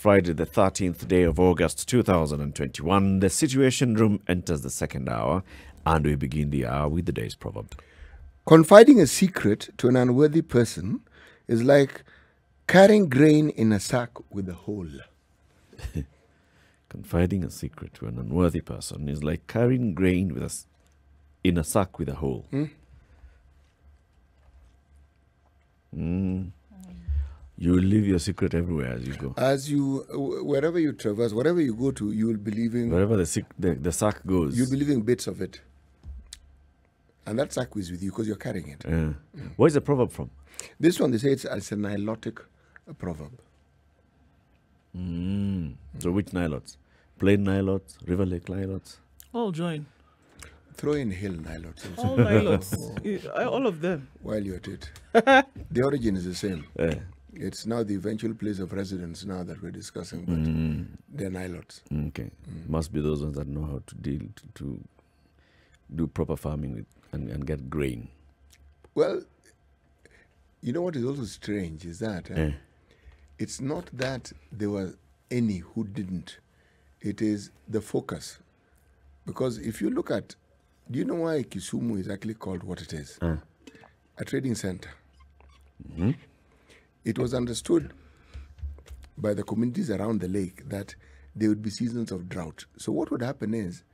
Friday, the 13th day of August 2021. The Situation Room enters the second hour, and we begin the hour with the day's proverb. Confiding a secret to an unworthy person is like carrying grain in a sack with a hole. Confiding a secret to an unworthy person is like carrying grain in a sack with a hole. You will leave your secret everywhere as you go. Wherever you traverse, wherever you go to, you will be leaving. Wherever the sack goes, you'll be leaving bits of it. And that sack is with you because you're carrying it. Where is the proverb from? This one, they say it's a Nilotic proverb. So which Nilots? Plain Nilots, River Lake Nilots? All join. Throw in hill Nilots. All Nilots. All of them. While you're at it. The origin is the same. It's now the eventual place of residence now that we're discussing, but they're Nilots. Okay. Must be those ones that know how to do proper farming with, and get grain. Well, you know what is also strange is that it's not that there were any who didn't. It is the focus. Because if you look at, do you know why Kisumu is actually called what it is? A trading center. It was understood by the communities around the lake that there would be seasons of drought. So what would happen is,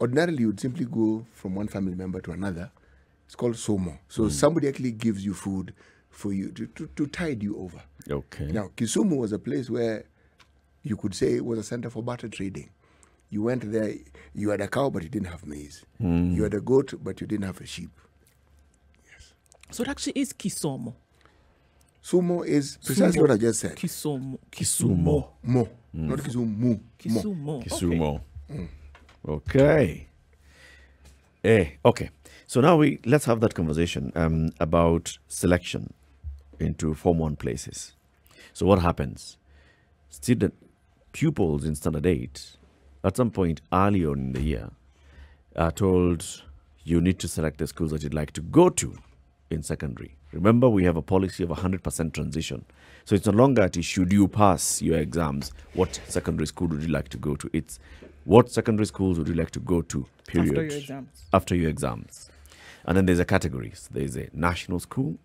ordinarily you would simply go from one family member to another. It's called somo. So somebody actually gives you food for you to tide you over. Okay. Now, Kisumu was a place where you could say it was a center for barter trading. You went there, you had a cow, but you didn't have maize. You had a goat, but you didn't have a sheep. Yes. So it actually is Kisomo. Sumo is precisely what I just said. Kisomo. Kisumo. Mo. Not Kisumu. Kisumo. Kisumo. Okay. Okay. So now let's have that conversation about selection into Form 1 places. So what happens? Pupils in Standard 8, at some point early on in the year, are told you need to select the schools that you'd like to go to in secondary. Remember, we have a policy of 100% transition. So it's no longer should you pass your exams, what secondary school would you like to go to? It's what secondary schools would you like to go to, period. After your exams. After your exams. And then there's a categories. There's a national school,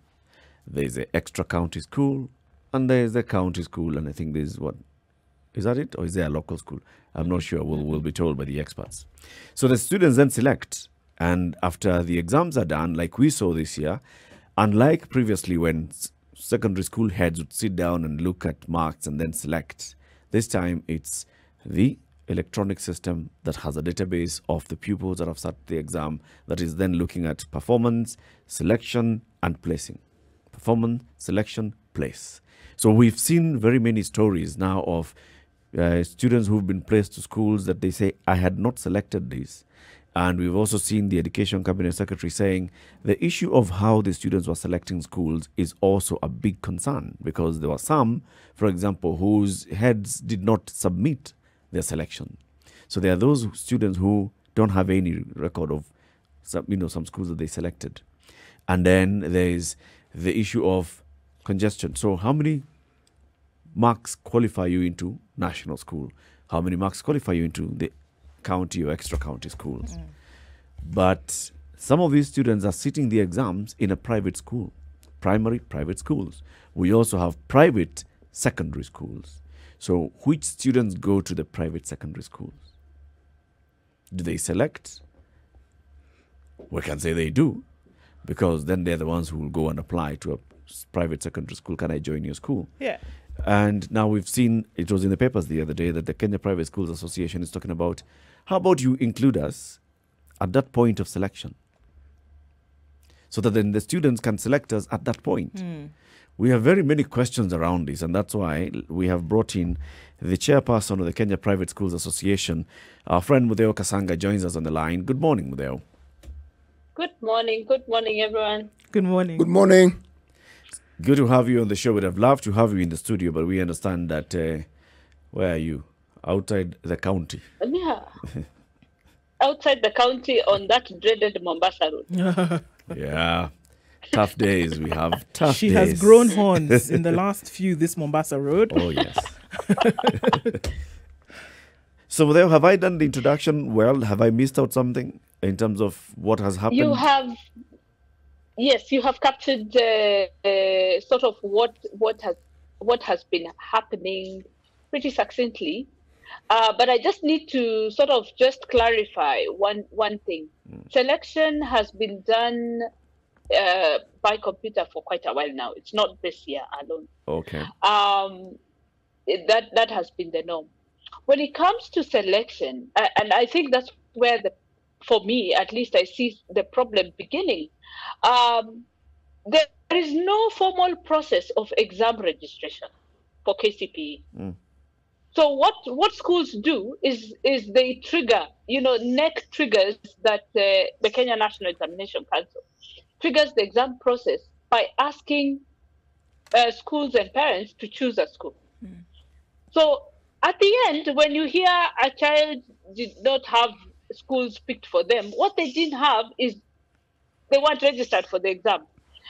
there's a extra county school, and there's a county school. And I think there's is that it? Or is there a local school? I'm not sure. We'll be told by the experts. So the students then select. And after the exams are done, like we saw this year, unlike previously when secondary school heads would sit down and look at marks and then select, this time it's the electronic system that has a database of the pupils that have sat the exam that is then looking at performance, selection, and placing. Performance, selection, place. So we've seen very many stories now of students who've been placed to schools that they say, I had not selected this. And we've also seen the Education Cabinet Secretary saying the issue of how the students were selecting schools is also a big concern, because there were some, for example, whose heads did not submit their selection. So there are those students who don't have any record of some schools that they selected. And then there's the issue of congestion. So how many marks qualify you into national school? How many marks qualify you into the county or extra county schools? But some of these students are sitting the exams in a private school, primary private schools. We also have private secondary schools. So which students go to the private secondary schools? Do they select? We can say they do, because then they're the ones who will go and apply to a private secondary school. Can I join your school? Yeah. And now we've seen, it was in the papers the other day, that the Kenya Private Schools Association is talking about, how about you include us at that point of selection, so that then the students can select us at that point. We have very many questions around this, and that's why we have brought in the chairperson of the Kenya Private Schools Association. Our friend Mutheu Kasanga joins us on the line. Good morning, Mutheu. Good morning. Good morning, everyone. Good morning. Good morning. Good to have you on the show. We'd have loved to have you in the studio, but we understand that, where are you? Outside the county. Yeah. Outside the county on that dreaded Mombasa road. Yeah. Tough days. We have tough days. She has grown horns in the last few, this Mombasa road. Oh, yes. So, Mutheu, have I done the introduction well? Have I missed out something in terms of what has happened? You have, yes, you have captured sort of what has been happening pretty succinctly. But I just need to sort of just clarify one thing. Selection has been done by computer for quite a while now. It's not this year alone. Okay. That has been the norm. When it comes to selection, and I think that's where for me at least, I see the problem beginning. There is no formal process of exam registration for KCPE. So what schools do is they trigger, NEC triggers that the Kenya National Examination Council triggers the exam process by asking schools and parents to choose a school. So at the end, when you hear a child did not have schools picked for them, what they didn't have is they weren't registered for the exam.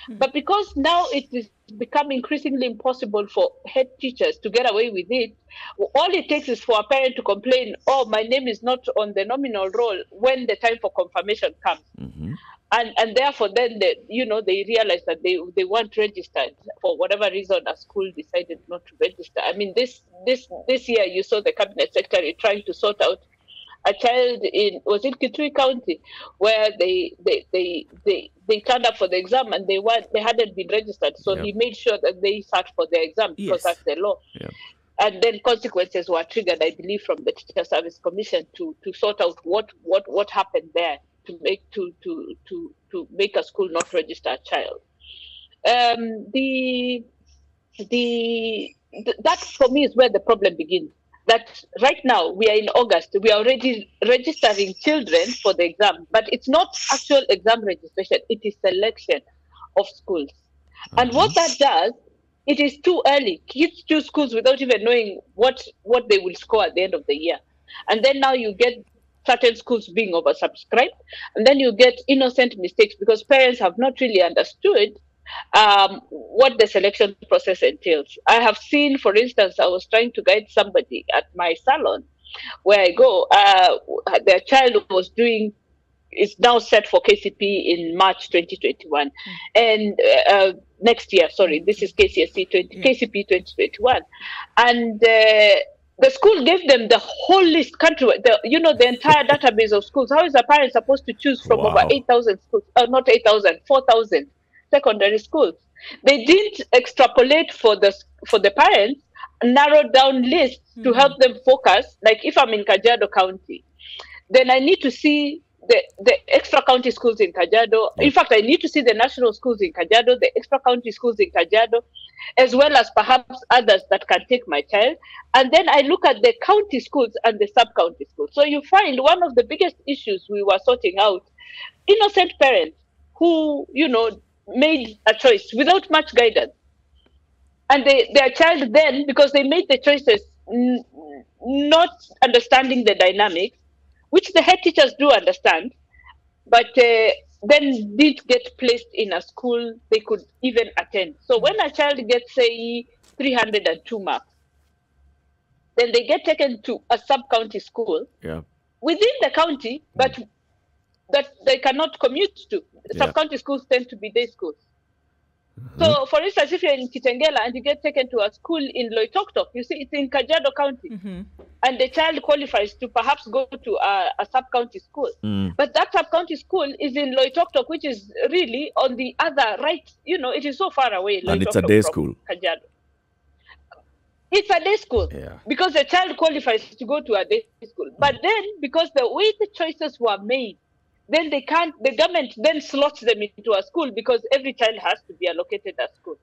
But because now it is becoming increasingly impossible for head teachers to get away with it, all it takes is for a parent to complain, oh, my name is not on the nominal roll when the time for confirmation comes. And therefore then they realize that they weren't registered for whatever reason a school decided not to register. I mean, this year you saw the cabinet secretary trying to sort out a child in Muthui County where they turned up for the exam and they hadn't been registered. So he made sure that they sat for the exam because that's the law. And then consequences were triggered, I believe, from the Teacher Service Commission to sort out what happened there to make a school not register a child. That for me is where the problem begins. That right now we are in August, we are already registering children for the exam, but it's not actual exam registration, it is selection of schools. And what that does, it is too early. Kids choose schools without even knowing what they will score at the end of the year. And then now you get certain schools being oversubscribed, and then you get innocent mistakes because parents have not really understood what the selection process entails. I have seen, for instance, I was trying to guide somebody at my salon where I go, their child is now set for KCP in March 2021. And next year, sorry, this is KCSE KCP 2021. And the school gave them the whole list countrywide, the entire database of schools. How is a parent supposed to choose from over 8,000 schools? Not 8,000, 4,000 secondary schools. They didn't extrapolate for the parents, narrow down lists to help them focus. Like if I'm in Kajiado County, then I need to see the extra county schools in Kajiado. In fact, I need to see the national schools in Kajiado, the extra county schools in Kajiado, as well as perhaps others that can take my child. And then I look at the county schools and the sub-county schools. So you find one of the biggest issues we were sorting out, innocent parents who, made a choice without much guidance. And their child then, because they made the choices not understanding the dynamics, which the head teachers do understand, but then did get placed in a school they could even attend. So when a child gets, say, 302 marks, then they get taken to a sub-county school within the county, but that they cannot commute to. Sub-county schools tend to be day schools. So, for instance, if you're in Kitengela and you get taken to a school in Loitoktok, you see it's in Kajiado County, and the child qualifies to perhaps go to a sub-county school. But that sub-county school is in Loitoktok, which is really on the other right. It is so far away. And it's a day school. Kajiado. It's a day school because the child qualifies to go to a day school. But then, because the way the choices were made, then the government then slots them into a school because every child has to be allocated a school.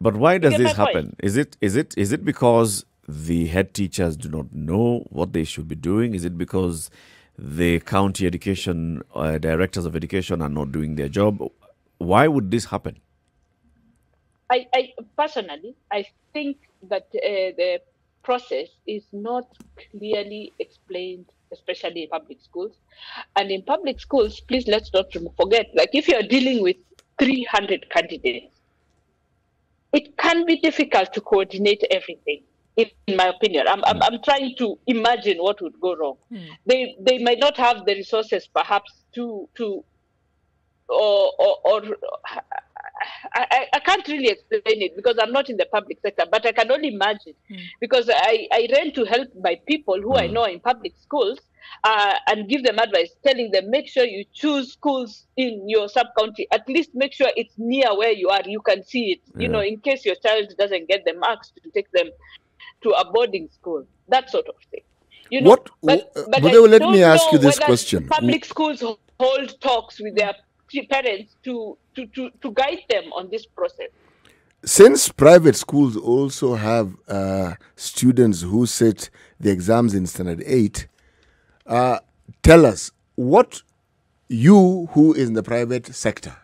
But why does this happen? Is it because the head teachers do not know what they should be doing? Is it because the county education directors of education are not doing their job? Why would this happen? I personally, I think that the process is not clearly explained, especially in public schools. And in public schools, please let's not forget, like if you're dealing with 300 candidates, it can be difficult to coordinate everything. in my opinion. I'm trying to imagine what would go wrong. They might not have the resources, perhaps, to or I can't really explain it because I'm not in the public sector, but I can only imagine because I ran to help my people who I know in public schools and give them advice, telling them, make sure you choose schools in your sub-county. At least make sure it's near where you are. You can see it, you know, in case your child doesn't get the marks to take them to a boarding school, that sort of thing. You know, but Mutheu, let me ask you this whether question. Public schools hold talks with their parents to guide them on this process. Since private schools also have students who sit the exams in Standard 8, tell us, what you who is in the private sector,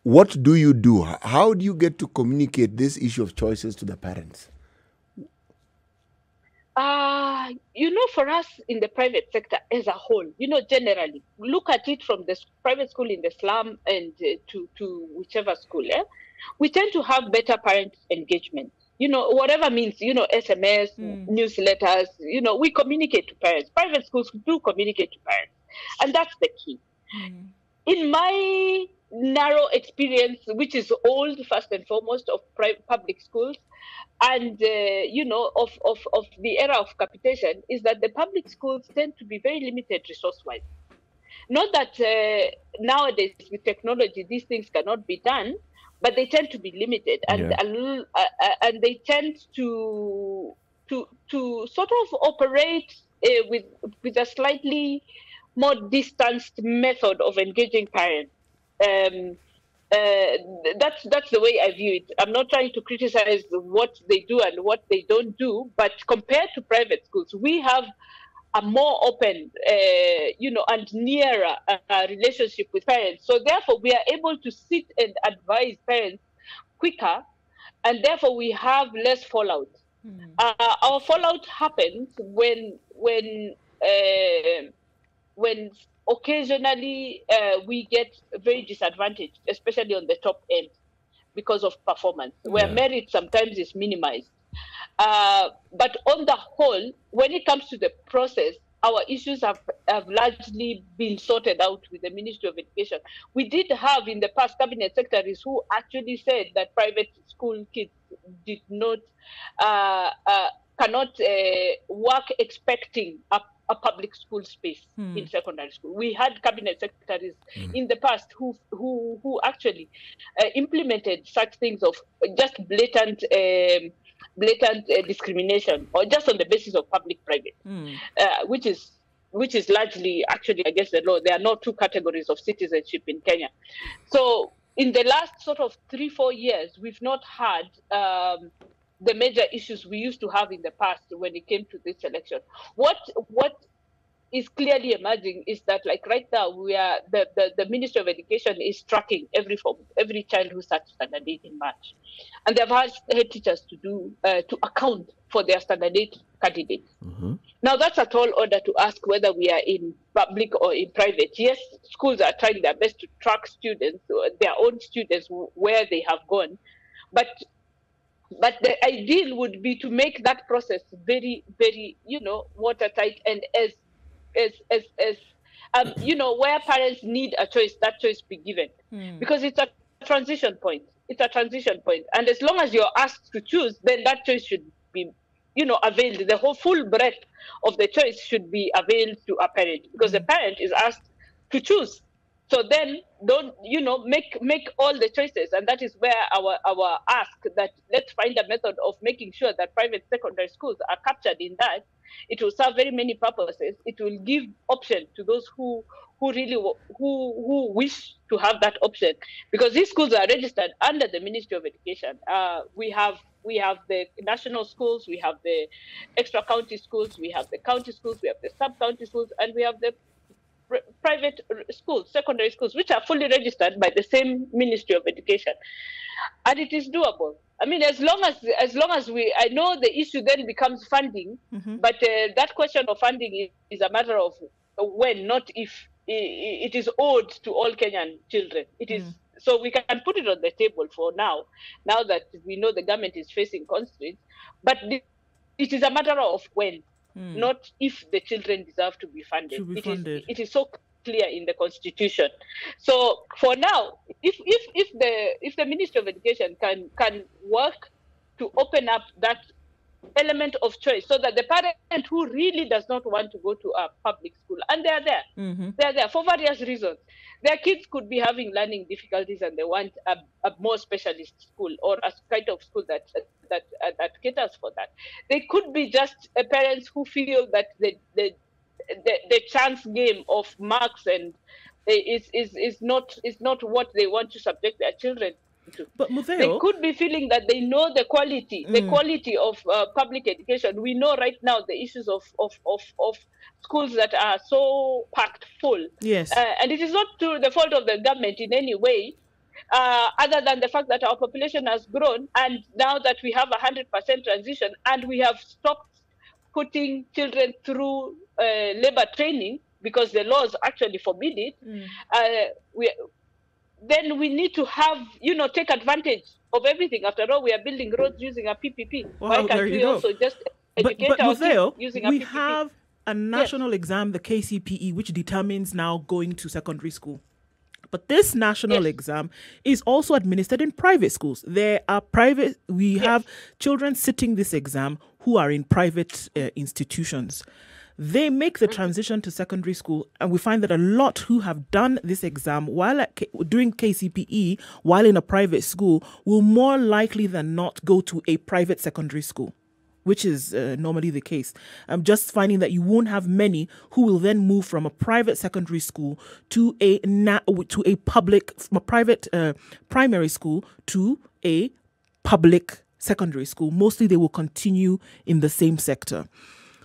what do you do? How do you get to communicate this issue of choices to the parents? You know, for us in the private sector as a whole, you know, generally, look at it from the private school in the slum and to whichever school, we tend to have better parent engagement. You know, whatever means, you know, SMS, newsletters, you know, we communicate to parents. Private schools do communicate to parents. And that's the key. In my narrow experience, which is old, first and foremost, of public schools, and you know, of the era of capitation, is that the public schools tend to be very limited resource-wise. Not that nowadays with technology these things cannot be done, but they tend to be limited, and they tend to sort of operate with a slightly more distanced method of engaging parents. That's the way I view it. I'm not trying to criticize what they do and what they don't do, but compared to private schools, we have a more open, you know, and nearer relationship with parents. So therefore, we are able to sit and advise parents quicker, and therefore we have less fallout. Our fallout happens when occasionally we get very disadvantaged, especially on the top end, because of performance, where merit sometimes is minimized. But on the whole, when it comes to the process, our issues have largely been sorted out with the Ministry of Education. We did have in the past cabinet secretaries who actually said that private school kids did not cannot work expecting a public school space in secondary school. We had cabinet secretaries in the past who actually implemented such things of just blatant discrimination, or just on the basis of public-private, which is largely actually against the law. There are no two categories of citizenship in Kenya. So in the last sort of 3-4 years, we've not had the major issues we used to have in the past when it came to this election. What is clearly emerging is that, like right now, we are the Ministry of Education is tracking every child who starts Standard 8 in March, and they've asked head teachers to account for their Standard 8 candidates. Now that's a tall order to ask whether we are in public or in private. Yes, schools are trying their best to track students, their own students, where they have gone, but the ideal would be to make that process very, very, you know, watertight, and as you know, where parents need a choice, that choice be given, because it's a transition point. It's a transition point, and as long as you're asked to choose, then that choice should be, you know, availed. The whole full breadth of the choice should be availed to a parent, because the parent is asked to choose. So then, don't, you know, make all the choices, and that is where our ask that let's find a method of making sure that private secondary schools are captured in that. It will serve very many purposes. It will give option to those who really who wish to have that option, because these schools are registered under the Ministry of Education. We have the national schools, we have the extra county schools, we have the county schools, we have the sub-county schools, and we have the private schools, secondary schools, which are fully registered by the same Ministry of Education, and it is doable. I mean, as long as I know the issue then becomes funding, but that question of funding is a matter of when, not if. It is owed to all Kenyan children. It is, so we can put it on the table for now that we know the government is facing constraints, but it is a matter of when, not if the children deserve to be funded. To be funded. It is so clear in the constitution. So for now, if the Ministry of Education can work to open up that element of choice, so that the parent who really does not want to go to a public school, and they are there, they are there for various reasons. Their kids could be having learning difficulties, and they want a more specialist school or a kind of school that caters for that. They could be just parents who feel that the chance game of marks and is not what they want to subject their children to. But Mutheu, they could be feeling that they know the quality of public education. We know right now the issues of schools that are so packed full. Yes. And it is not to the fault of the government in any way, other than the fact that our population has grown, and now that we have 100% transition, and we have stopped putting children through labor training because the laws actually forbid it. Then we need to have, take advantage of everything. After all, we are building roads using a PPP. Wow, Why can't we also just educate our Mutheu, kids using a we PPP? have a national exam, the KCPE, which determines now going to secondary school. But this national exam is also administered in private schools. There are we have children sitting this exam who are in private institutions. They make the transition to secondary school, and we find that a lot who have done this exam while doing KCPE while in a private school will more likely than not go to a private secondary school, which is normally the case. I'm just finding that you won't have many who will then move from a private secondary school to a private primary school to a public secondary school. Mostly they will continue in the same sector.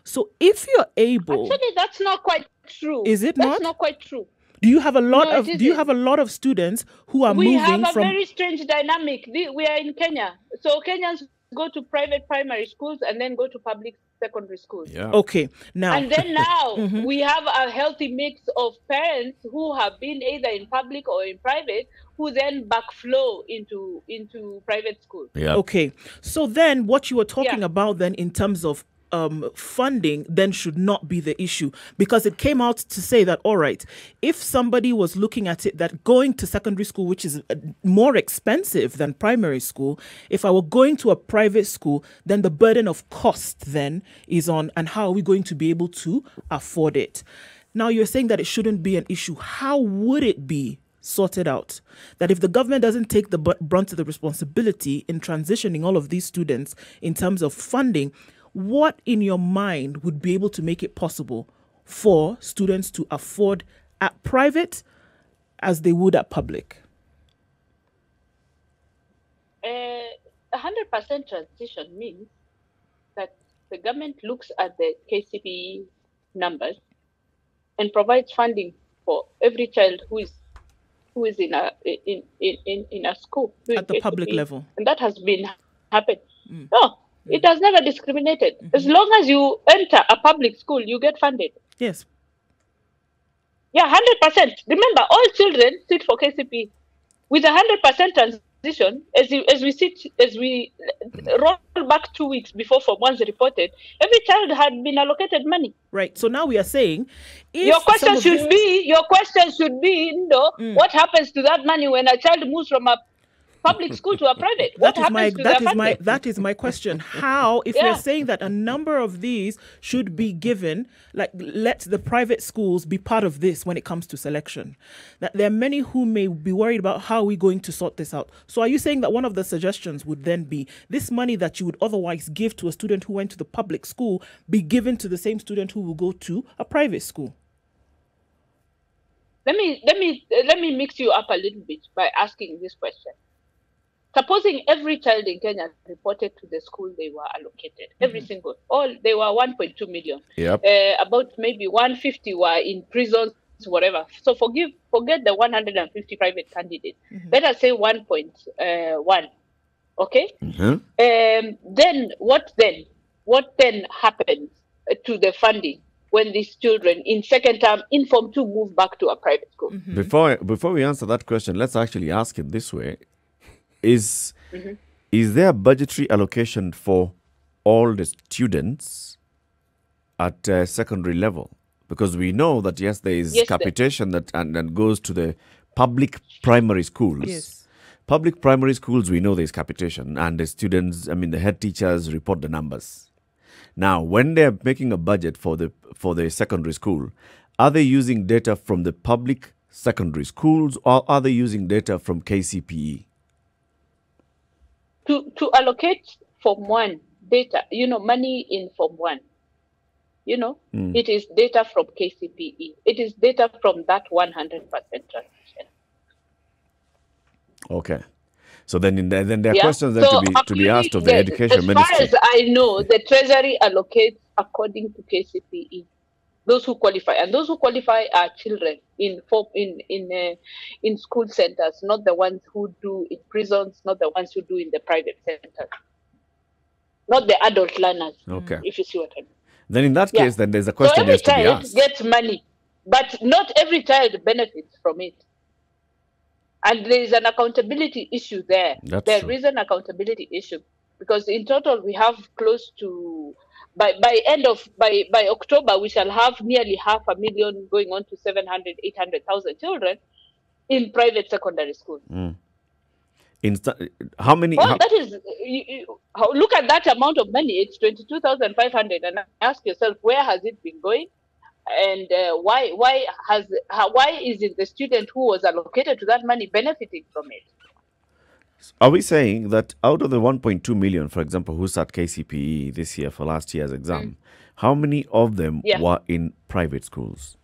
So if you're able, actually, that's not quite true. Is it not? That's not quite true. Do you have a lot of students who are moving from? We have a very strange dynamic. We are in Kenya, so Kenyans go to private primary schools and then go to public secondary schools. Yeah. Okay. Now. And then now we have a healthy mix of parents who have been either in public or in private, who then backflow into private schools. Yeah. Okay. So then, what you were talking about then in terms of funding then should not be the issue, because it came out to say that, all right, if somebody was looking at it that going to secondary school, which is more expensive than primary school, if I were going to a private school, then the burden of cost then is on, and how are we going to be able to afford it? Now you're saying that it shouldn't be an issue. How would it be sorted out? That if the government doesn't take the brunt of the responsibility in transitioning all of these students in terms of funding, what in your mind would be able to make it possible for students to afford at private as they would at public? 100% transition means that the government looks at the KCPE numbers and provides funding for every child who is in a school At the public level. And that has been happened. No. It has never discriminated. As long as you enter a public school, you get funded. Yes. Yeah, 100%. Remember, all children sit for KCP. With 100% transition, as we roll back 2 weeks before Form 1's reported, every child had been allocated money. Right. So now we are saying, if your question should be, what happens to that money when a child moves from a public school to a private? That is my question. How, if we're saying that a number of these should be given, like, let the private schools be part of this when it comes to selection, that there are many who may be worried about how we're going to sort this out. So are you saying that one of the suggestions would then be this money that you would otherwise give to a student who went to the public school be given to the same student who will go to a private school? Let me mix you up a little bit by asking this question. Supposing every child in Kenya reported to the school they were allocated, every single, they were 1.2 million. Yep. About maybe 150 were in prisons, whatever. So forget the 150 private candidates. Let us say 1.1. Okay. Then what happens to the funding when these children in second term in Form 2 move back to a private school? Before we answer that question, let's actually ask it this way. Is there a budgetary allocation for all the students at secondary level? Because we know that, yes, there is capitation that and goes to the public primary schools. Yes. Public primary schools, we know there is capitation, and the students, the head teachers report the numbers. Now, when they're making a budget for the secondary school, are they using data from the public secondary schools, or are they using data from KCPE? To allocate Form 1 data, money in Form 1, it is data from KCPE. It is data from that 100% transition. Okay. So then there are questions then to be asked of the education ministry. As far as I know, the Treasury allocates according to KCPE. Those who qualify, and those who qualify are children in school centers, not the ones who do in prisons, not the ones who do in the private centers, not the adult learners. Okay. If you see what I mean. Then in that case, then there's a question that has to be asked. So every child gets money, but not every child benefits from it. And there is an accountability issue there. There is an accountability issue, because in total we have close to by October we shall have nearly 500,000 going on to 700,000, 800,000 children in private secondary schools. How many? Well, that is, look at that amount of money. It's 22,500, and ask yourself, where has it been going? And why isn't the student who was allocated to that money benefiting from it? Are we saying that out of the 1.2 million, for example, who sat KCPE this year for last year's exam, how many of them were in private schools?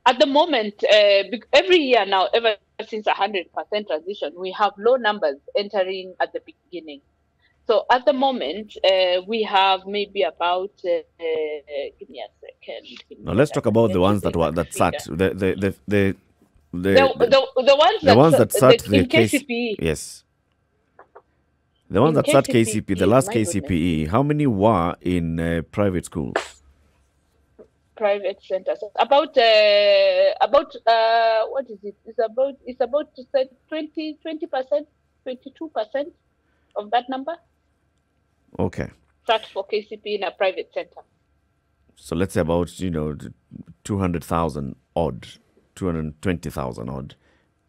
At the moment, every year now, ever since 100% transition, we have low numbers entering at the beginning. So at the moment, we have maybe about. Give me a second. Now let's talk about the ones that sat. The ones that sat the KCPE. Yes. The ones that sat KCPE, the last KCPE. How many were in private schools? Private centers. About what is it? It's about 20%, 22% of that number. Okay. Start for KCP in a private center. So let's say about 200,000 odd, 220,000 odd.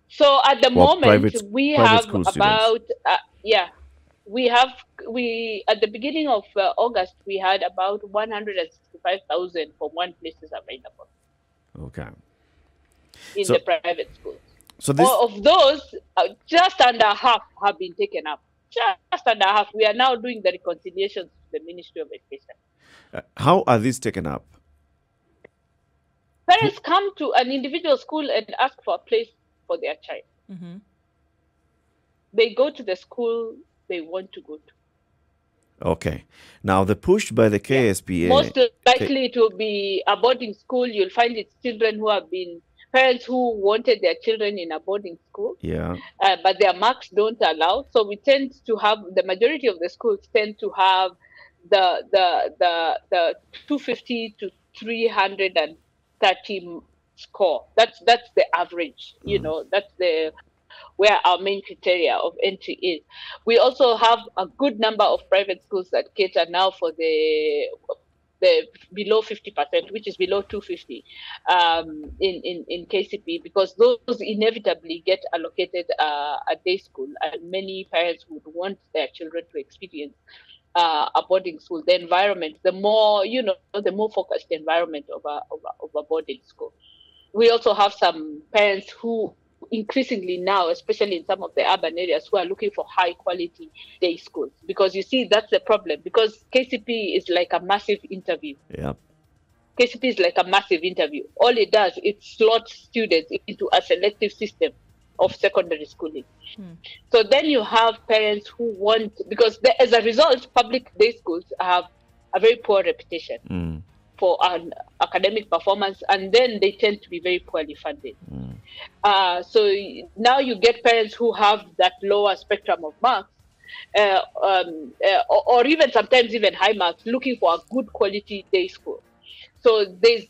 So at the moment we have about we at the beginning of August we had about 165,000 for one places available. Okay. In the private schools. So this of those, just under half have been taken up. Just under half. We are now doing the reconciliations with the Ministry of Education. How are these taken up? Parents come to an individual school and ask for a place for their child. Mm-hmm. They go to the school they want to go to. Okay. Now, the push by the KSPA... Most likely to be a boarding school. You'll find it's children who have been... Parents who wanted their children in a boarding school, but their marks don't allow. So we tend to have, the majority of the schools tend to have the 250 to 330 score. That's the average. That's where our main criteria of entry is. We also have a good number of private schools that cater now for the below 50%, which is below 250 in KCP, because those inevitably get allocated a day school, and many parents would want their children to experience a boarding school. The environment, the more focused environment of a boarding school. We also have some parents who increasingly now, especially in some of the urban areas, who are looking for high quality day schools, because you see that's the problem, because KCP is like a massive interview. KCP is like a massive interview. All it does, it slots students into a selective system of secondary schooling. So then you have parents who want, because as a result, public day schools have a very poor reputation for an academic performance, and then they tend to be very poorly funded. So now you get parents who have that lower spectrum of marks, or even sometimes even high marks, looking for a good quality day school. So there's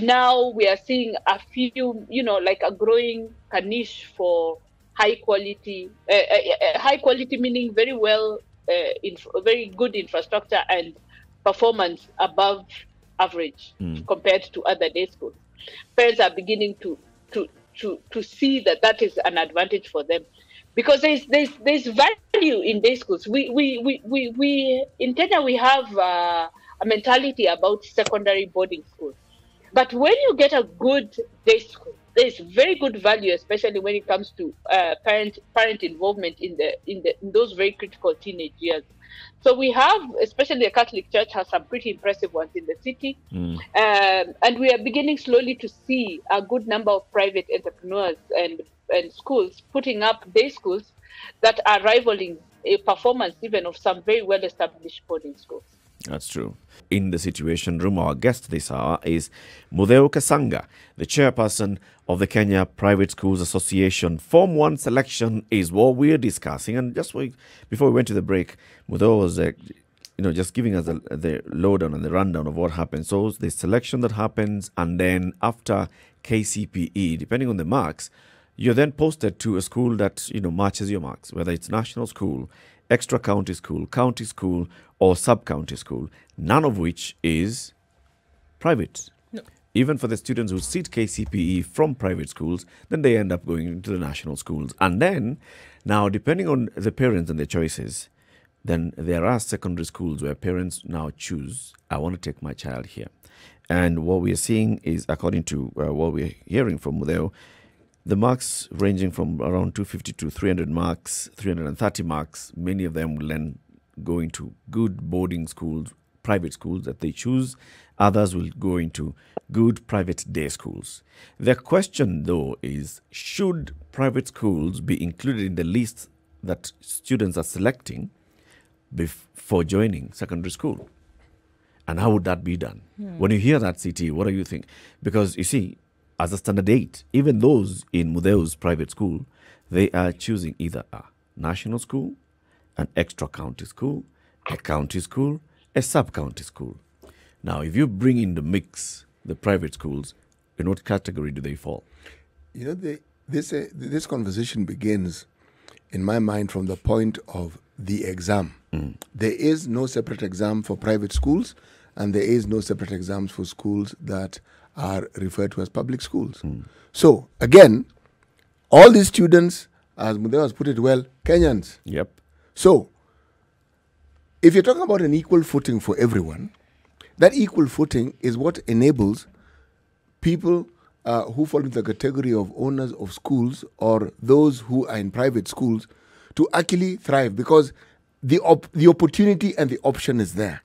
now we are seeing a few, like a growing niche for high quality meaning very well very good infrastructure and performance above average compared to other day schools. Parents are beginning to see that is an advantage for them, because there's value in day schools. We in Kenya we have a mentality about secondary boarding schools, but when you get a good day school, there's very good value, especially when it comes to parent involvement in those very critical teenage years. So we have, especially the Catholic Church has some pretty impressive ones in the city, and we are beginning slowly to see a good number of private entrepreneurs and schools putting up day schools that are rivaling a performance even of some very well-established boarding schools. That's true. In the Situation Room, our guest this hour is Mutheu Kasanga, the chairperson of the Kenya Private Schools Association. Form 1 selection is what we're discussing. And just before we went to the break, Mutheu was just giving us the lowdown and the rundown of what happens. So the selection that happens, and then after KCPE, depending on the marks, you're then posted to a school that matches your marks, whether it's national school, extra county school, or sub-county school, none of which is private. No. Even for the students who sit KCPE from private schools, then they end up going into the national schools. And then, now, depending on the parents and their choices, then there are secondary schools where parents now choose, I want to take my child here. And what we are seeing is, according to what we're hearing from Mutheu, the marks ranging from around 250 to 300 marks, 330 marks, many of them will then go into good boarding schools, private schools that they choose. Others will go into good private day schools. The question, though, is should private schools be included in the list that students are selecting before joining secondary school? And how would that be done? When you hear that, CT, what do you think? Because, you see, as a standard 8, even those in Mutheu's private school, they are choosing either a national school, an extra county school, a county school, a sub-county school. Now, if you bring in the mix, the private schools, in what category do they fall? This conversation begins, in my mind, from the point of the exam. There is no separate exam for private schools, and there is no separate exams for schools that are referred to as public schools. So, again, all these students, as Mutheu has put it well, Kenyans. Yep. So, if you're talking about an equal footing for everyone, that equal footing is what enables people who fall into the category of owners of schools or those who are in private schools to actually thrive, because the opportunity and the option is there.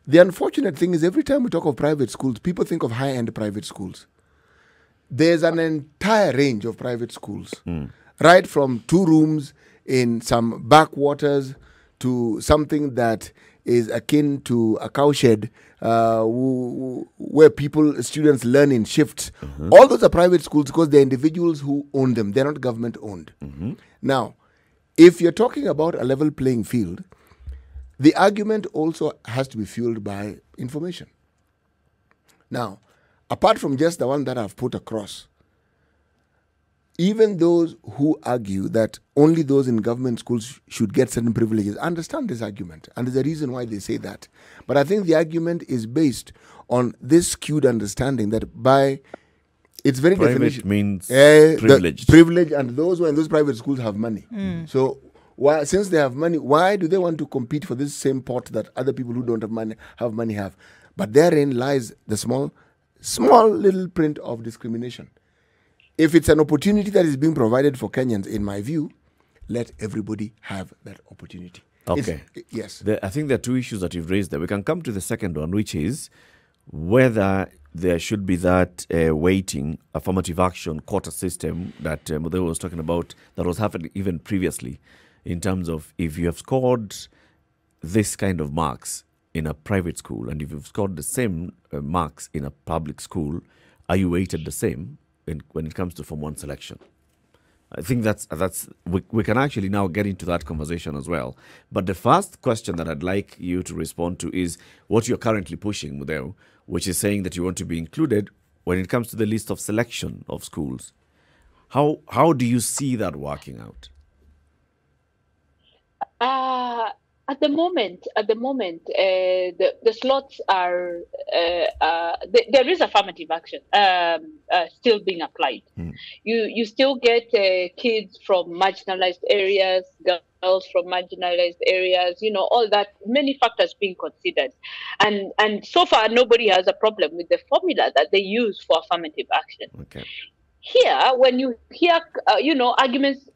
The unfortunate thing is every time we talk of private schools, people think of high-end private schools. There's an entire range of private schools, right from 2 rooms in some backwaters to something that is akin to a cowshed where students learn in shifts. All those are private schools because they're individuals who own them. They're not government owned. Now, if you're talking about a level playing field, the argument also has to be fueled by information. Now, apart from just the one that I've put across, even those who argue that only those in government schools should get certain privileges, I understand this argument, and there's a reason why they say that. But I think the argument is based on this skewed understanding that by its very private definition means privileged. Privilege, and those who are in those private schools have money. So since they have money, why do they want to compete for this same pot that other people who don't have money have? But therein lies the small little print of discrimination. If it's an opportunity that is being provided for Kenyans, in my view, let everybody have that opportunity. Okay. Yes. I think there are 2 issues that you've raised there. We can come to the second one, which is whether there should be that weighting, affirmative action, quota system that Mutheu was talking about that was happening even previously, in terms of if you have scored this kind of marks in a private school and if you've scored the same marks in a public school, are you weighted the same when it comes to Form 1 selection? I think we can actually now get into that conversation as well. But the first question that I'd like you to respond to is what you're currently pushing, Mutheu, which is saying that you want to be included when it comes to the list of selection of schools. How do you see that working out? At the moment, the slots are there is affirmative action still being applied. You still get kids from marginalized areas, girls from marginalized areas. All that, many factors being considered, and so far nobody has a problem with the formula that they use for affirmative action. Okay. Here, when you hear arguments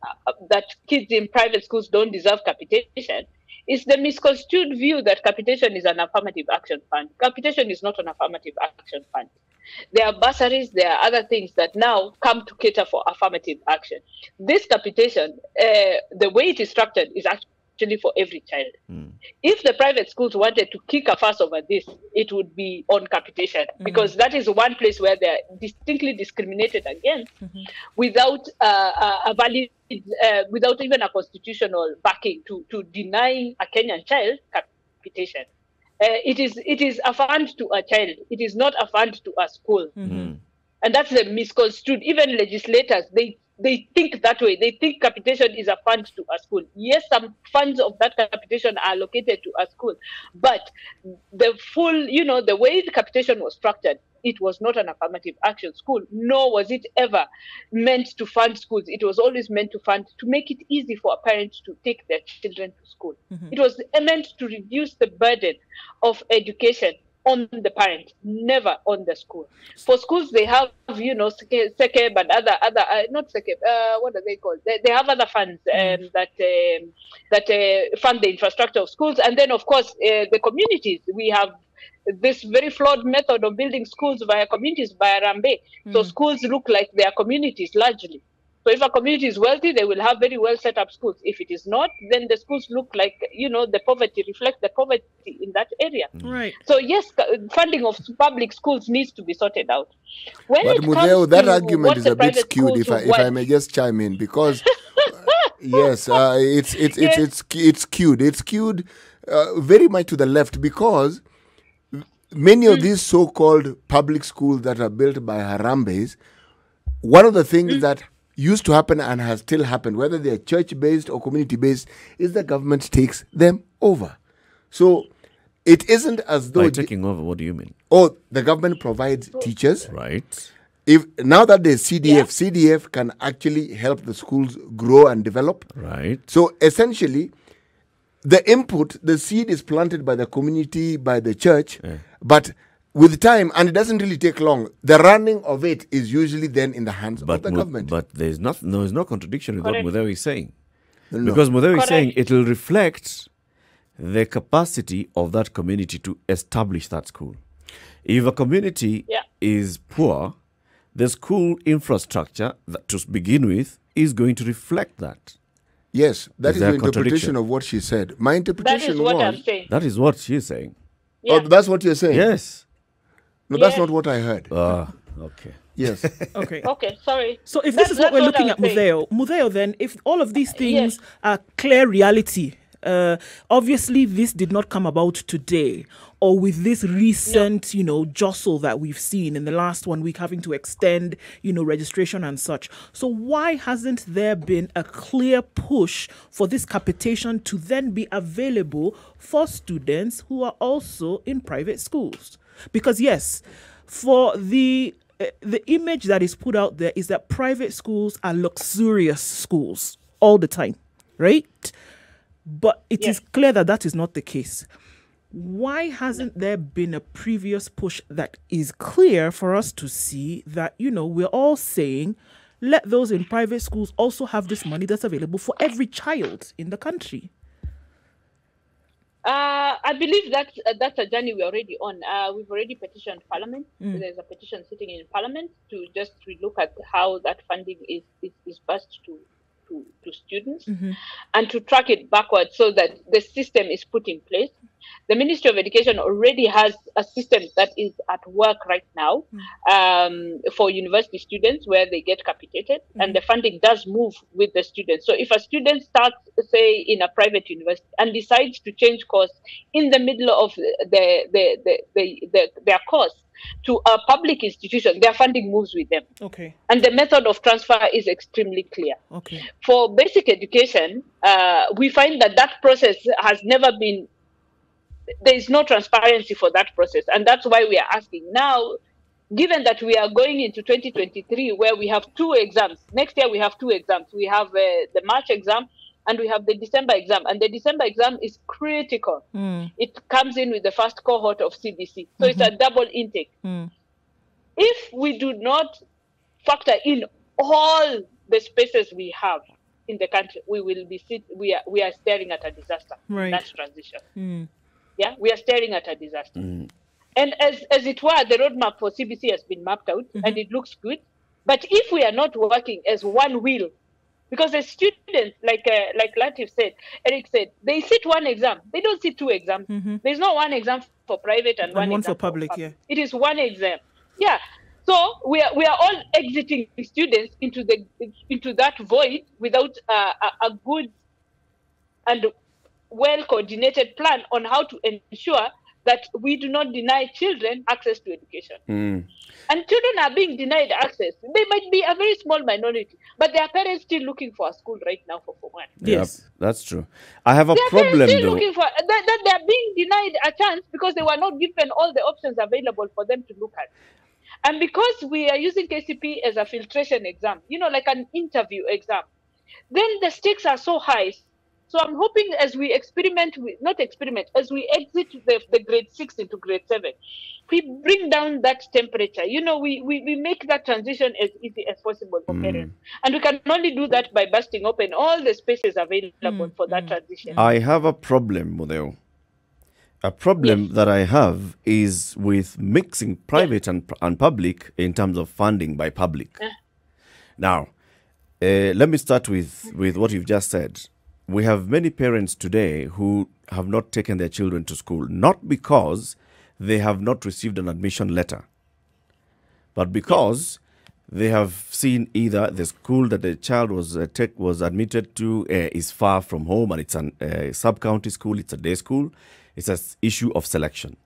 that kids in private schools don't deserve capitation, it's the misconstrued view that capitation is an affirmative action fund. Capitation is not an affirmative action fund. There are bursaries, there are other things that now come to cater for affirmative action. This capitation, the way it is structured, is actually for every child. If the private schools wanted to kick a fuss over this, it would be on capitation, because that is one place where they're distinctly discriminated against without a valid, without even a constitutional backing to denying a Kenyan child capitation. It is a fund to a child. It is not a fund to a school. And that's the misconstrued. Even legislators, they think that way. They think capitation is a fund to a school. Yes, some funds of that capitation are allocated to a school, but the full, the way the capitation was structured, it was not an affirmative action school, nor was it ever meant to fund schools. It was always meant to make it easy for parents to take their children to school. It was meant to reduce the burden of education on the parent, never on the school. For schools, they have, SECEB and other not SECEB, what are they called? They have other funds that fund the infrastructure of schools. And then, of course, the communities. We have this very flawed method of building schools via communities, via Rambe. So schools look like they are communities largely. So if a community is wealthy, they will have very well set up schools. If it is not, then the schools look like, the poverty, reflect the poverty in that area. Right. So yes, funding of public schools needs to be sorted out. But Mutheu, that argument is a bit skewed, if I may just chime in, because yes, it's skewed. It's skewed very much to the left, because many of these so-called public schools that are built by Harambes, one of the things that used to happen and has still happened, whether they're church-based or community-based, is the government takes them over. So it isn't as though... By taking over, what do you mean? Oh, the government provides teachers. Right. If now that there's CDF, CDF can actually help the schools grow and develop. Right. So essentially, the input, the seed is planted by the community, by the church, but with time, and it doesn't really take long, the running of it is usually then in the hands of the government. But there's no contradiction with Correct. what Mutheu is saying. No. Because Mutheu is Correct. saying it will reflect the capacity of that community to establish that school. If a community is poor, the school infrastructure, to begin with, is going to reflect that. Yes, that is there the a contradiction? interpretation of what she said. My That interpretation is what I'm was... saying. That is what she's saying. Oh, that's what you're saying? Yes. No, that's Yes. not what I heard. Okay. Yes. Okay. Okay, sorry. So if this is what we're that's looking I at, was saying. Mutheu, then if all of these things are clear reality, obviously this did not come about today, or with this recent, jostle that we've seen in the last 1 week, having to extend, registration and such. So why hasn't there been a clear push for this capitation to then be available for students who are also in private schools? Because yes, for the image that is put out there is that private schools are luxurious schools all the time, right? But it is clear that that is not the case. Why hasn't there been a previous push that is clear for us to see that, we're all saying, let those in private schools also have this money that's available for every child in the country? I believe that's a journey we're already on. We've already petitioned Parliament. There's a petition sitting in Parliament to just relook at how that funding is passed to students and to track it backwards so that the system is put in place. The Ministry of Education already has a system that is at work right now for university students where they get capitated and the funding does move with the students. So if a student starts, say, in a private university and decides to change course in the middle of their course, to a public institution, their funding moves with them. Okay. And the method of transfer is extremely clear. Okay. For basic education, we find that process has never been, there is no transparency for that process. And that's why we are asking now, given that we are going into 2023, where we have 2 exams. Next year, we have 2 exams. We have the March exam and we have the December exam. And the December exam is critical. It comes in with the first cohort of CBC. So it's a double intake. If we do not factor in all the spaces we have in the country, we are staring at a disaster. Right. That's transition. Yeah, we are staring at a disaster. And as it were, the roadmap for CBC has been mapped out and it looks good. But if we are not working as one wheel, because the students, like Latif said, Eric said, they sit one exam. They don't sit 2 exams. There's not one exam for private and one exam for public. Yeah, it is one exam. Yeah. So we are all exiting students into that void without a good and well coordinated plan on how to ensure that we do not deny children access to education. And children are being denied access. They might be a very small minority, but their parents still looking for a school right now for Form 1. Yes, yep, that's true. I have a Their problem parents still though. looking for that they are being denied a chance because they were not given all the options available for them to look at. And because we are using KCP as a filtration exam, like an interview exam, then the stakes are so high. So I'm hoping as we as we exit the grade 6 into grade 7, we bring down that temperature. We make that transition as easy as possible for parents. And we can only do that by busting open all the spaces available for that transition. I have a problem, Mutheu. A problem that I have is with mixing private and public in terms of funding by public. Now, let me start with what you've just said. We have many parents today who have not taken their children to school, not because they have not received an admission letter, but because they have seen either the school that the child was admitted to is far from home and it's a sub-county school, it's a day school, it's an issue of selection.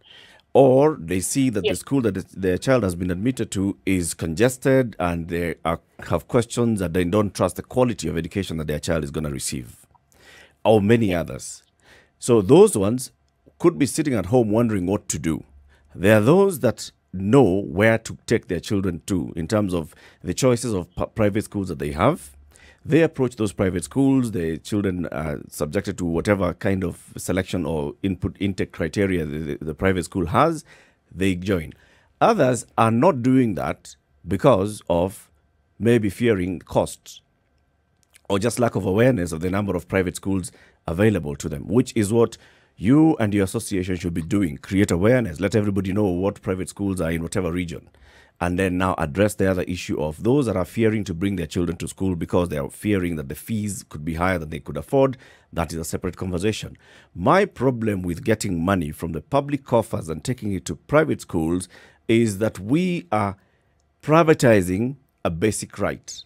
Or they see that the school that their child has been admitted to is congested and they have questions that they don't trust the quality of education that their child is going to receive. Or many others. So those ones could be sitting at home wondering what to do. There are those that know where to take their children to in terms of the choices of private schools that they have. They approach those private schools. The children are subjected to whatever kind of selection or intake criteria the private school has. They join. Others are not doing that because of maybe fearing costs, or just lack of awareness of the number of private schools available to them, which is what you and your association should be doing. Create awareness, let everybody know what private schools are in whatever region, and then now address the other issue of those that are fearing to bring their children to school because they are fearing that the fees could be higher than they could afford. That is a separate conversation. My problem with getting money from the public coffers and taking it to private schools is that we are privatizing a basic right.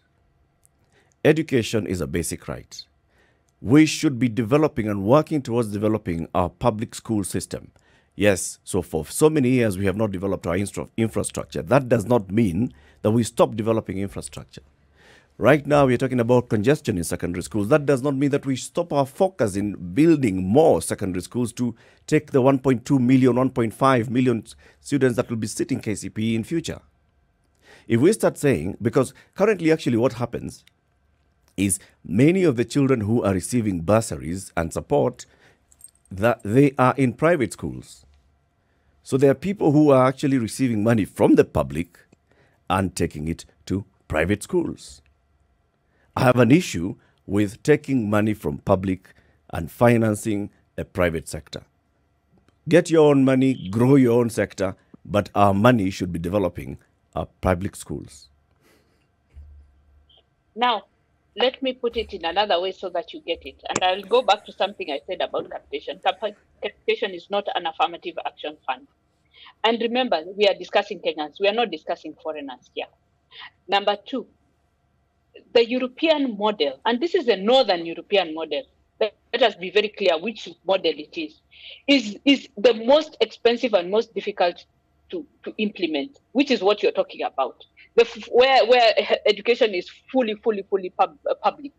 Education is a basic right. We should be developing and working towards developing our public school system. Yes, so for so many years we have not developed our infrastructure. That does not mean that we stop developing infrastructure. Right now we are talking about congestion in secondary schools. That does not mean that we stop our focus in building more secondary schools to take the 1.2 million, 1.5 million students that will be sitting KCPE in future. If we start saying, because currently actually what happens is many of the children who are receiving bursaries and support, that they are in private schools. So there are people who are actually receiving money from the public and taking it to private schools. I have an issue with taking money from public and financing a private sector. Get your own money, grow your own sector, but our money should be developing our public schools. Now, let me put it in another way so that you get it. And I'll go back to something I said about capitation. Capitation is not an affirmative action fund. And remember, we are discussing Kenyans. We are not discussing foreigners here. Number 2, the European model, and this is a Northern European model. Let us be very clear which model it is the most expensive and most difficult to implement, which is what you're talking about. Where education is fully public.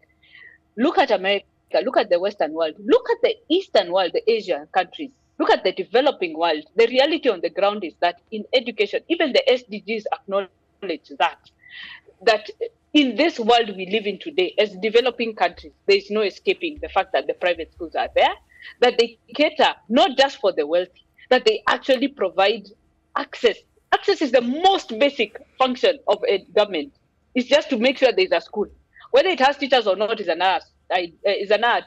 Look at America, look at the Western world, look at the Eastern world, the Asian countries, look at the developing world. The reality on the ground is that in education, even the SDGs acknowledge that in this world we live in today, as developing countries, there is no escaping the fact that the private schools are there, that they cater not just for the wealthy, that they actually provide access. Access is the most basic function of a government. It's just to make sure there's a school. Whether it has teachers or not is another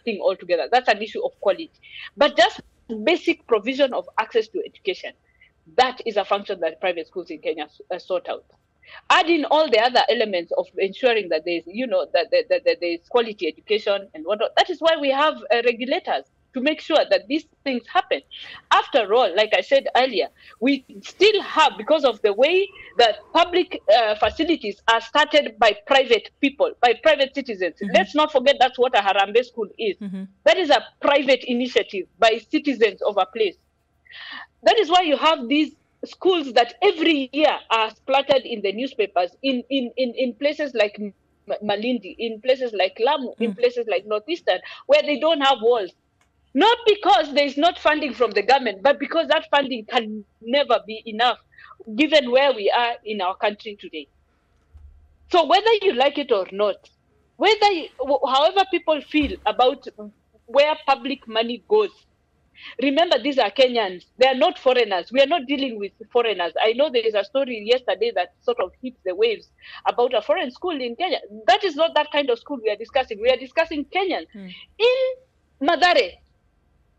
thing altogether. That's an issue of quality. But just basic provision of access to education, that is a function that private schools in Kenya sort out. Add in all the other elements of ensuring that there's, that there's quality education and whatnot. That is why we have regulators, to make sure that these things happen. After all, like I said earlier, we still have, because of the way that public facilities are started by private people, by private citizens. Let's not forget that's what a Harambee school is. That is a private initiative by citizens of a place. That is why you have these schools that every year are splattered in the newspapers in places like Malindi, in places like Lamu, in places like Northeastern, where they don't have walls. Not because there is not funding from the government, but because that funding can never be enough, given where we are in our country today. So whether you like it or not, however people feel about where public money goes, remember, these are Kenyans. They are not foreigners. We are not dealing with foreigners. I know there is a story yesterday that sort of hit the waves about a foreign school in Kenya. That is not that kind of school we are discussing. We are discussing Kenyans. In Mathare,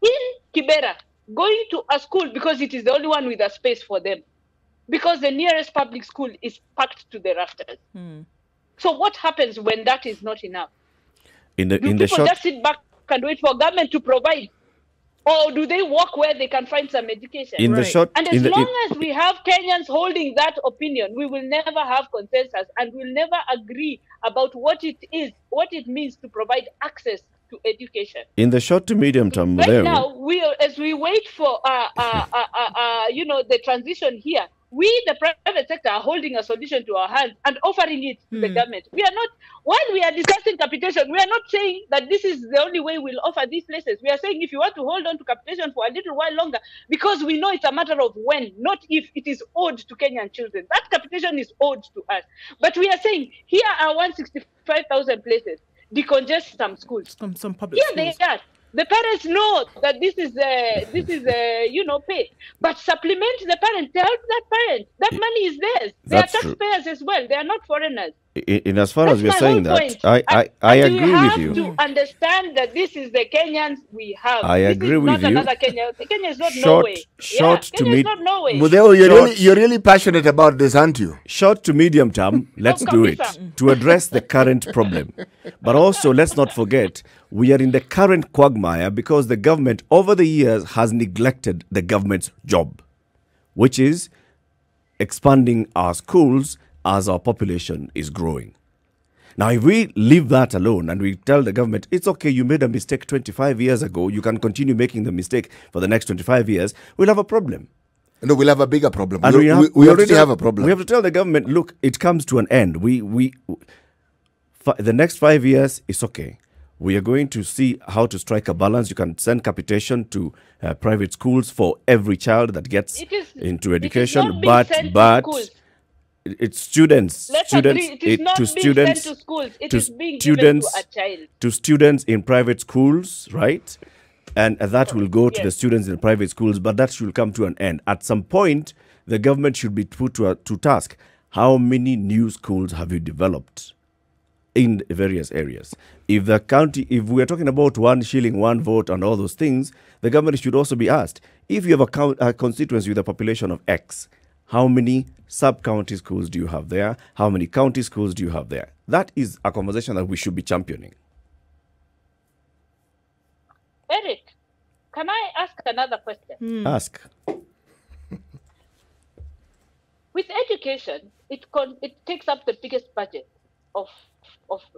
in Kibera, going to a school because it is the only one with a space for them. Because the nearest public school is packed to the rafters. So what happens when that is not enough? Do people just sit back and wait for government to provide? Or do they walk where they can find some education? And as long as we have Kenyans holding that opinion, we will never have consensus and we'll never agree about what it means to provide access to education. In the short to medium term, right now, as we wait for the transition here, we, the private sector, are holding a solution to our hands and offering it to the government. We are not, while we are discussing capitation, we are not saying that this is the only way we'll offer these places. We are saying if you want to hold on to capitation for a little while longer, because we know it's a matter of when, not if it is owed to Kenyan children. That capitation is owed to us. But we are saying here are 165,000 places. Decongest some schools. Some public schools. They are. The parents know that this is paid, but supplement the parent. Tell that parent that money is theirs. They are taxpayers as well. They are not foreigners. In as far as we're saying that, I agree with you. We have to understand that this is the Kenyans we have. I agree with you. Another Kenya. Kenya is not Norway. Kenya is not Norway. Mutheu, you're really passionate about this, aren't you? Short to medium term, let's do it to address the current problem. But also, let's not forget, we are in the current quagmire because the government over the years has neglected the government's job, which is expanding our schools as our population is growing. Now, if we leave that alone and we tell the government, it's okay, you made a mistake 25 years ago, you can continue making the mistake for the next 25 years, we'll have a problem. No, we'll have a bigger problem. And we already have a problem. We have to tell the government, look, it comes to an end. The next 5 years, it's okay. We are going to see how to strike a balance. You can send capitation to private schools for every child that gets into education, but it's students. To students in private schools, right? And that will go to the students in private schools, but that should come to an end. At some point, the government should be put to task. How many new schools have you developed in various areas? If we are talking about 1 shilling, 1 vote and all those things, the government should also be asked, if you have a constituency with a population of X, how many sub-county schools do you have there? How many county schools do you have there? That is a conversation that we should be championing. Eric, can I ask another question? Ask. With education, it takes up the biggest budget of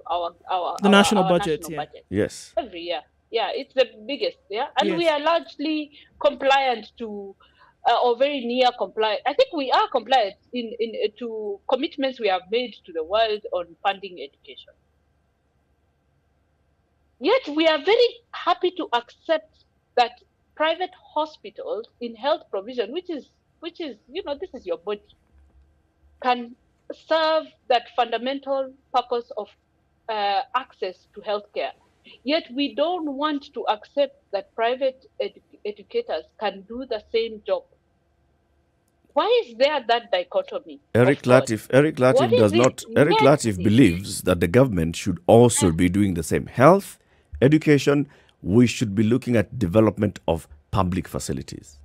our national budget. Yes. Every year. Yeah, it's the biggest. Yeah. And we are largely compliant to or very near compliant. I think we are compliant in to commitments we have made to the world on funding education. Yet we are very happy to accept that private hospitals in health provision, which is this is your body, can serve that fundamental purpose of access to healthcare. Yet we don't want to accept that private educators can do the same job. Why is there that dichotomy? Eric Latif believes that the government should also be doing the same. Health, education, we should be looking at development of public facilities.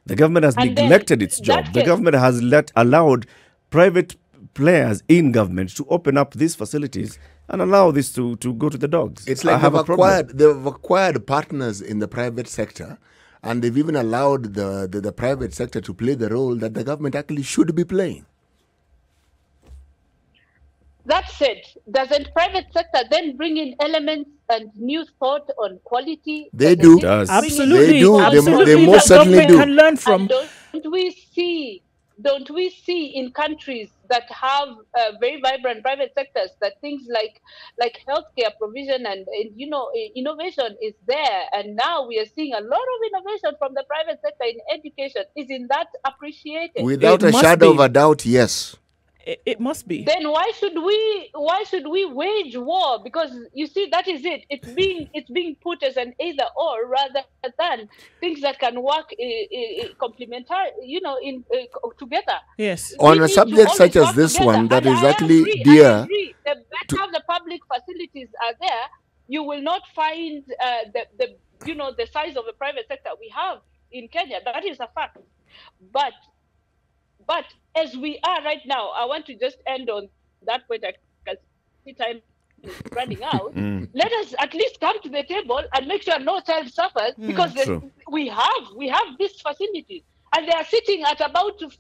The government has neglected its job. The government has allowed private players in government to open up these facilities and allow this to go to the dogs. It's like they've acquired partners in the private sector, and they've even allowed the private sector to play the role that the government actually should be playing. That said, doesn't private sector then bring in elements and new thought on quality? They do. Absolutely. They do. Absolutely. They most certainly do. Can learn from. Don't we see in countries that have very vibrant private sectors that things like healthcare provision and innovation is there, and now we are seeing a lot of innovation from the private sector in education. Isn't that appreciated? Without a shadow of a doubt, yes. It must be. Then why should we wage war? Because you see, that is it. It's being put as an either or rather than things that can work complementary, together. Yes. On a subject such as this one, that is actually dear. The better the public facilities are there, you will not find the size of the private sector we have in Kenya. That is a fact. But as we are right now, I want to just end on that point. I can see time is running out. Let us at least come to the table and make sure no child suffers, because we have these facilities, and they are sitting at about 52%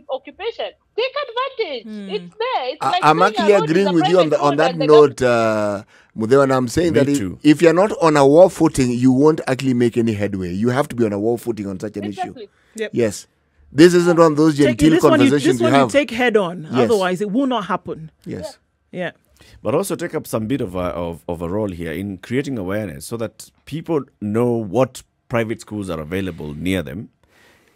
occupation. Take advantage. It's there. It's like I'm actually agreeing with you on that note, Mutheu, and I'm saying that if you're not on a war footing, you won't actually make any headway. You have to be on a war footing on such an issue. Yep. Yes. This isn't one of those genteel conversations you have. Take head on. Yes. Otherwise, it will not happen. Yes. Yeah. But also take up some bit of a role here in creating awareness so that people know what private schools are available near them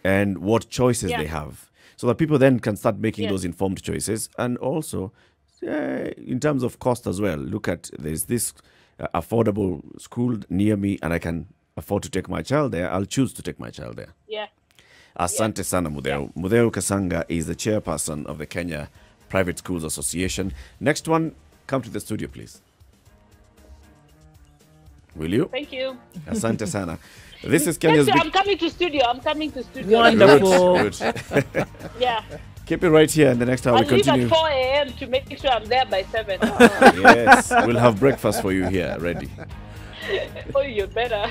and what choices they have, so that people then can start making those informed choices. And also, in terms of cost as well, look at, there's this affordable school near me and I can afford to take my child there. I'll choose to take my child there. Yeah. Asante sana, Mutheu. Mutheu Kasanga is the chairperson of the Kenya Private Schools Association. Next one, come to the studio, please. Will you? Thank you. Asante sana. This is Kenya's I'm coming to studio. Wonderful. Good. Yeah. Keep it right here, and the next hour we continue. I'll leave at 4 a.m. to make sure I'm there by 7. Yes, we'll have breakfast for you here, ready. Oh, you better.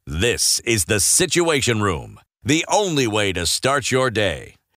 This is the Situation Room, the only way to start your day.